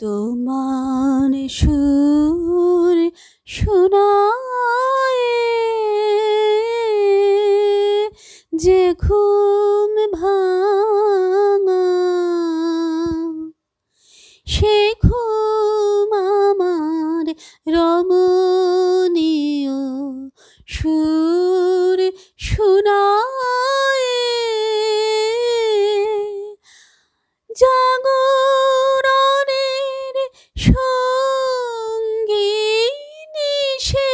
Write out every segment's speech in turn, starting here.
তোমার সুর শোনায় যে ঘুম ভাঙা, সে ঘুম আমার রমণীয় সুর শোনায়। জাগরণের সঙ্গিনী সে,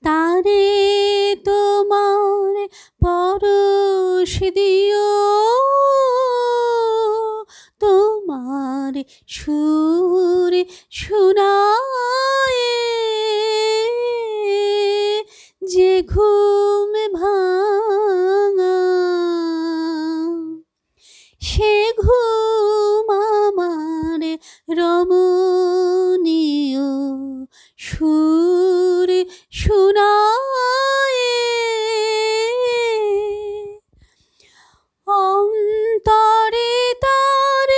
তারে তোমার পরশ দিও, তোমার সুর শোনায় যে ঘুম ভাঙা, সে ঘুম আমার রমণীয় সুর শোনায়। অন্তরে তার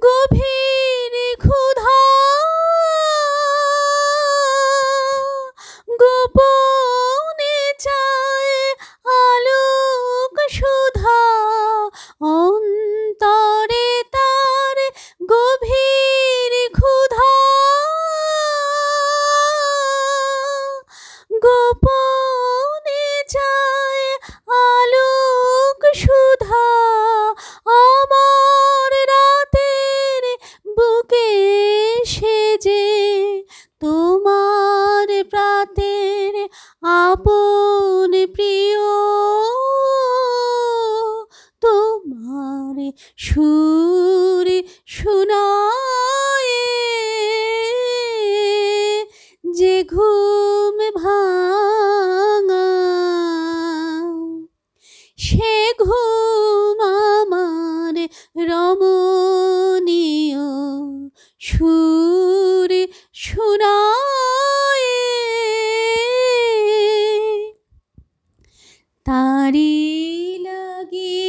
গভীর ক্ষুধা, গোপনে চায় আলোক সুধা। অন্তরে তার গভীর ক্ষুধা, গোপনে চায় আলোক সুধা। আমার রাতের বুকে সেজে তোমার প্রাতের আপন প্রিয়, তোমার সুর শোনায় যে ঘুম ভাঙা, সে ঘুম আমার রমণীয় সুর শোনায়। তারি লাগি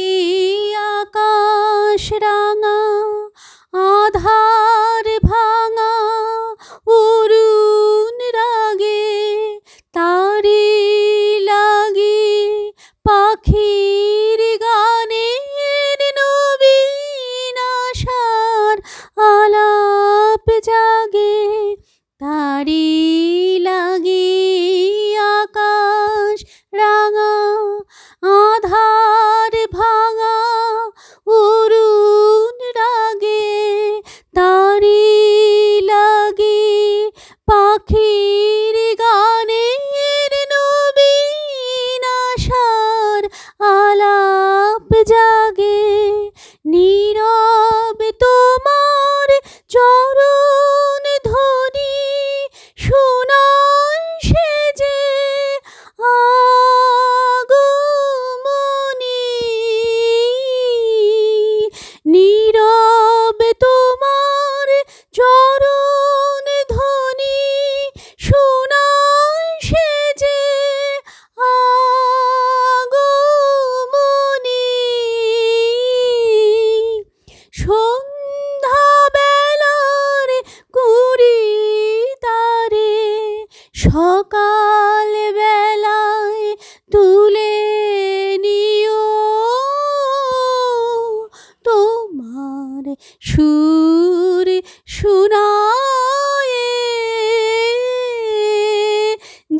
আকাশ রাঙা, আধার ভাঙা অরুণ রাগে। তারি লাগি পাখির গানের নবীন আশার আলাপ জাগে। তারি লাগি আকাশ রাঙা, আধার ভাঙা অরুণ রাগে। তারি লাগি পাখির গানের নবীন আশার আলাপ জাগে। নীরব তোমার চরণ ধ্বনি শোনায় সে যে আগমনী। নীরব তোমার চরণ ধ্বনি শোনায় সে যে আগমনী। সন্ধ্যা বেলার কুড়ি তারে সকাল বেলায় তুলে নিও, তোমার সুর শোনায়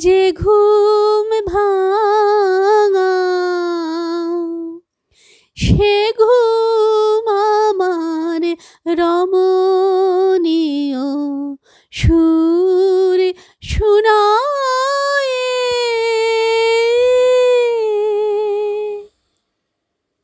যে ঘুম ভাঙা, সে ঘুম আমার রমণীয় সুর।